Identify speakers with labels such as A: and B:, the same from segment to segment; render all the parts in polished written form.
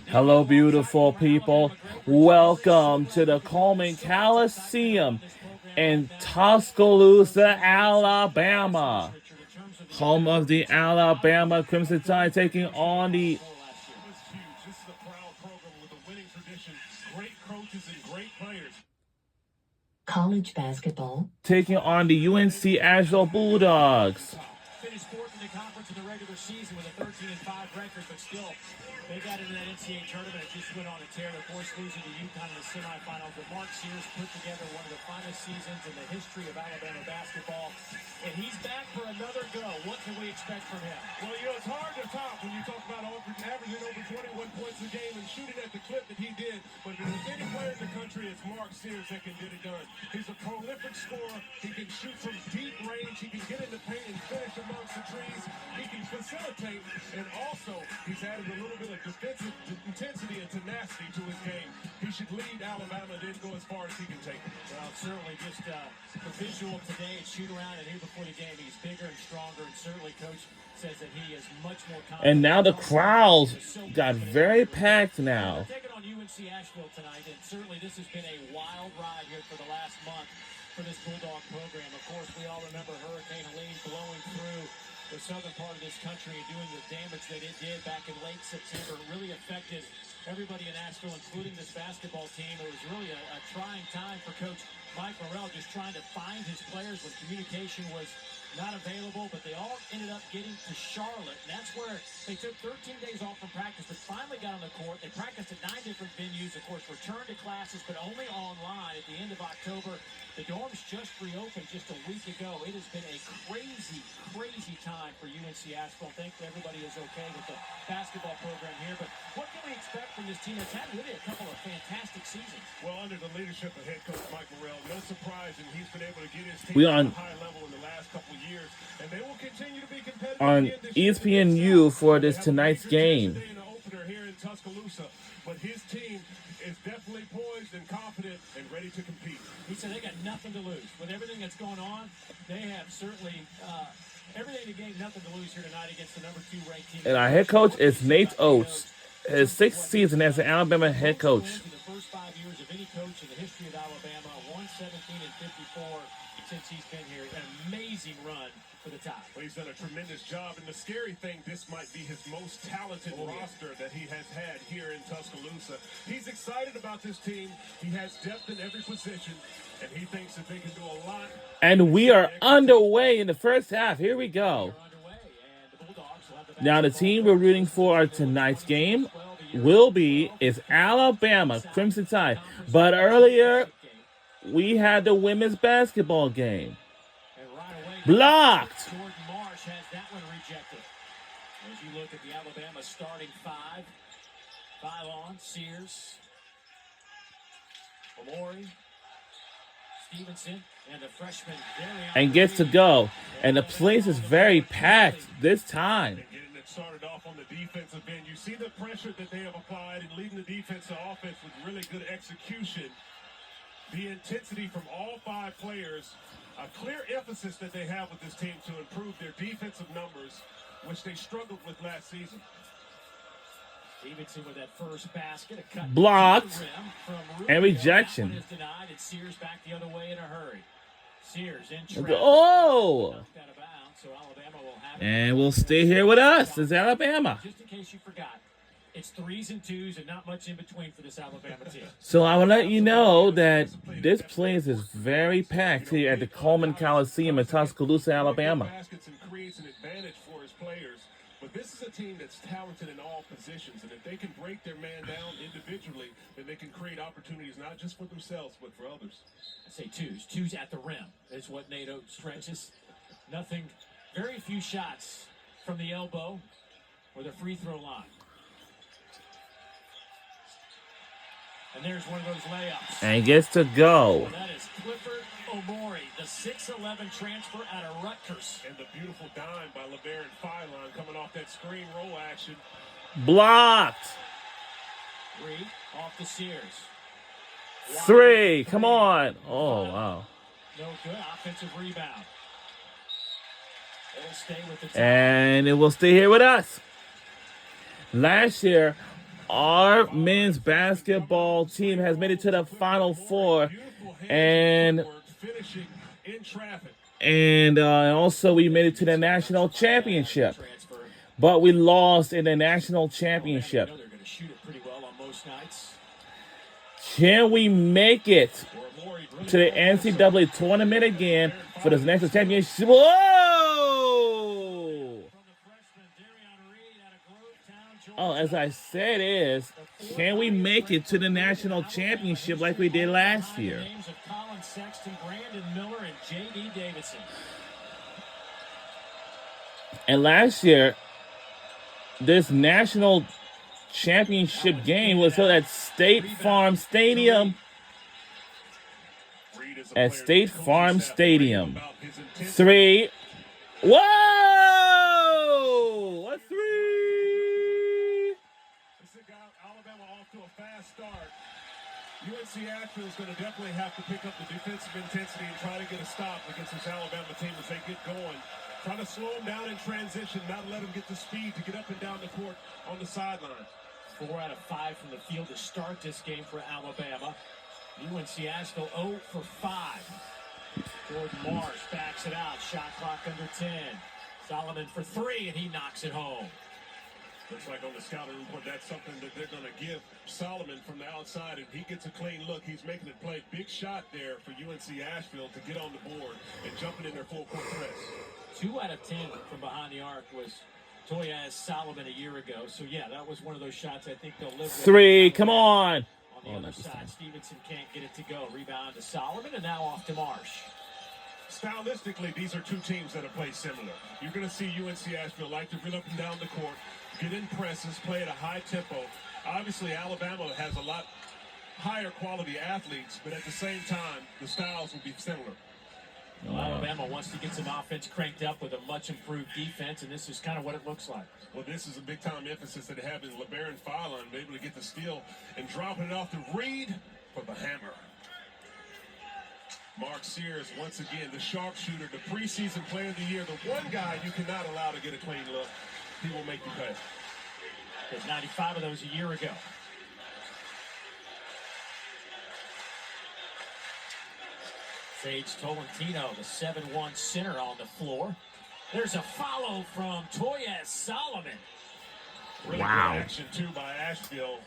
A: Hello, beautiful people. Welcome to the Coleman Coliseum in Tuscaloosa, Alabama. Home of the Alabama Crimson Tide taking on the
B: college basketball.
A: taking on the UNC-Asheville Bulldogs.
C: Finished fourth in the conference in the regular season with a 13-5 record, but still, they got into that NCAA tournament and just went on a tear. Of course, losing to UConn in the semifinals. But Mark Sears put together one of the finest seasons in the history of Alabama basketball, and he's back for another go. What can we expect from him?
D: Well, it's hard to top when you talk about averaging over 21 points a game and shooting at the clip that he did. But if there's any player in the country, it's Mark Sears that can get it done. He's a prolific scorer. He can shoot from deep range. He can get in the paint and finish amongst the trees. He can facilitate, and also he's added a little bit of defensive intensity and tenacity to his game. He should lead Alabama, then go as far as he can take it.
C: Well, certainly just the visual today at shoot around and here before the game, he's bigger and stronger, and certainly Coach says that he is much more confident.
A: And now the crowds got very packed now.
C: They're taking on UNC-Asheville tonight, and certainly this has been a wild ride here for the last month for this Bulldog program. Of course, we all remember Hurricane Helene blowing through the southern part of this country and doing the damage that it did back in late September. It really affected everybody in Asheville, including this basketball team. It was really a trying time for Coach Mike Morrell, just trying to find his players when communication was not available, but they all ended up getting to Charlotte, and that's where they took 13 days off from practice, but finally got on the court. They practiced at 9 different venues, of course, returned to classes, but only online at the end of October. The dorms just reopened just a week ago. It has been a crazy, crazy time for UNC-Asheville. Thankfully, everybody is okay with the basketball program here, but what can we expect from this team that's had really a couple of fantastic seasons?
D: Well, under the leadership of head coach Mike Morrell, no surprise, and he's been able to get his team
A: We
D: to
A: on
D: a high level in the last couple of years, and they will continue to be competitive
A: on ESPNU for this tonight's game.
D: Here in Tuscaloosa, but his team is definitely poised and confident and ready to compete.
C: He said they got nothing to lose. With everything that's going on, they have certainly everything to gain, nothing to lose here tonight against the number 2 ranked team.
A: And our head coach is Nate Oates, his 6th season as an Alabama head coach.
C: The first 5 years of any coach in the history of Alabama, 117-54 since he's been here. An amazing run for the top.
D: Well, he's done a tremendous job, and the scary thing, this might be his most talented roster that he has had here in Tuscaloosa. He's excited about this team. He has depth in every position, and he thinks that they can do a lot.
A: And we are underway in the first half. Here we go. Now the team we're rooting for tonight's game is Alabama Crimson Tide. But earlier, we had the women's basketball game. Blocked.
C: Jordan Marsh has that one rejected. As you look at the Alabama starting 5 on Sears, Amori, Stevenson, and the freshman
A: and gets to go. And the place is very packed this time.
D: Getting it started off on the defensive end. You see the pressure that they have applied and leading the defense to offense with really good execution. The intensity from all 5 players, a clear emphasis that they have with this team to improve their defensive numbers, which they struggled with last season.
C: Stevenson with that first basket, a cut
A: blocked
C: from
A: and rejection.
C: Is denied, and Sears back the other way in a hurry. Sears in traffic.
A: Oh!
C: So Alabama will have
A: and we'll stay here with us. It's Alabama.
C: Just in case you forgot, it's 3s and 2s and not much in between for this Alabama team.
A: So I will let you know that this place is very packed here at the Coleman Coliseum in Tuscaloosa, Alabama.
D: Baskets and creates an advantage for his players. But this is a team that's talented in all positions, and if they can break their man down individually, then they can create opportunities not just for themselves, but for others.
C: I say 2s. 2s at the rim is what Nate Oates stretches. Nothing, very few shots from the elbow or the free throw line. And there's one of those layups.
A: And gets to go.
C: Well, that is Clifford Omori, the 6'11 transfer out of Rutgers.
D: And the beautiful dime by LeBaron Philon coming off that screen roll action.
A: Blocked.
C: 3 off the Sears.
A: 3. Come on. Oh, wow.
C: No good. Offensive rebound. It'll stay with the top.
A: And it will stay here with us. Last year, our men's basketball team has made it to the Final Four, and also we made it to the national championship. But we lost in the national championship.
C: They're going to shoot it pretty well on most nights.
A: Can we make it to the NCAA tournament again for this national championship? Whoa! Oh, as I said, can we make it to the national championship like we did last year?
C: Names of Colin Sexton, Brandon Miller, and J.D. Davidson.
A: And last year, this national championship game was held at State Farm Stadium. At State Farm Stadium. 3. Whoa! A 3!
D: Alabama off to a fast start. UNC-Asheville is going to definitely have to pick up the defensive intensity and try to get a stop against this Alabama team as they get going. Trying to slow them down in transition, not let them get the speed to get up and down the court on the sidelines.
C: 4 out of 5 from the field to start this game for Alabama. UNC-Asheville 0 for 5. Jordan Marsh backs it out. Shot clock under 10. Solomon for 3, and he knocks it home.
D: Looks like on the scouting report, that's something that they're going to give Solomon from the outside. If he gets a clean look, he's making it play. Big shot there for UNC-Asheville to get on the board and jumping in their full court press.
C: 2 out of 10 from behind the arc was Toyaz Solomon a year ago. So, yeah, that was one of those shots I think they'll live with.
A: 3, come on.
C: On the other side, Stevenson can't get it to go. Rebound to Solomon, and now off to Marsh.
D: Stylistically, these are two teams that have played similar. You're going to see UNC-Asheville like to run up and down the court, get in presses, play at a high tempo. Obviously, Alabama has a lot higher quality athletes, but at the same time, the styles will be similar.
C: Well, Alabama wants to get some offense cranked up with a much improved defense, and this is kind of what it looks like.
D: Well, this is a big-time emphasis that they have in LeBaron Fallon, able to get the steal and dropping it off to Reed for the hammer. Mark Sears, once again, the sharpshooter, the preseason player of the year, the one guy you cannot allow to get a clean look. He will make you pay.
C: There's 95 of those a year ago. Sage Tolentino, the 7-1 center on the floor. There's a follow from Toyaz Solomon.
D: Really good action, too, by Asheville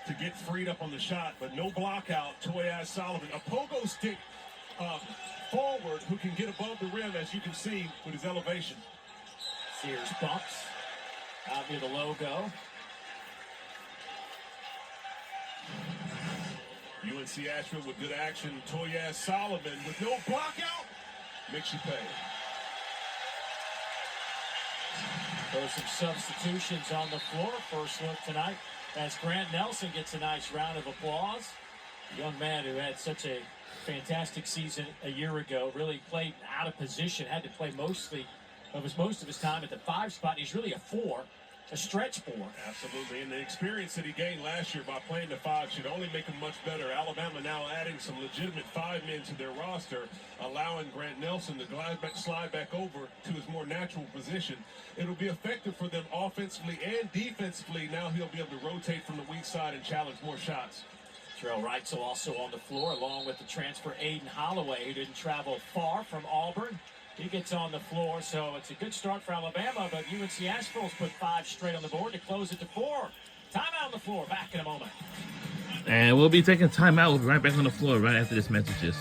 D: to get freed up on the shot, but no block out. Toyaz Solomon, a pogo stick forward who can get above the rim, as you can see, with his elevation.
C: Sears bumps out near the logo.
D: UNC-Asheville with good action. Toyaz Solomon with no block out. Makes you pay.
C: There's some substitutions on the floor. First look tonight as Grant Nelson gets a nice round of applause. A young man who had such a fantastic season a year ago, really played out of position, had to play most of his time at the 5 spot. He's really a 4, a stretch 4.
D: Absolutely, and the experience that he gained last year by playing the 5 should only make him much better. Alabama now adding some legitimate 5 men to their roster, allowing Grant Nelson to slide back over to his more natural position. It'll be effective for them offensively and defensively. Now he'll be able to rotate from the weak side and challenge more shots.
C: Terrell Reitzel also on the floor, along with the transfer Aiden Holloway, who didn't travel far from Auburn. He gets on the floor, so it's a good start for Alabama, but UNC-Asheville's put 5 straight on the board to close it to 4. Timeout on the floor. Back in a moment.
A: And we'll be taking timeout. We'll be right back on the floor right after this messages.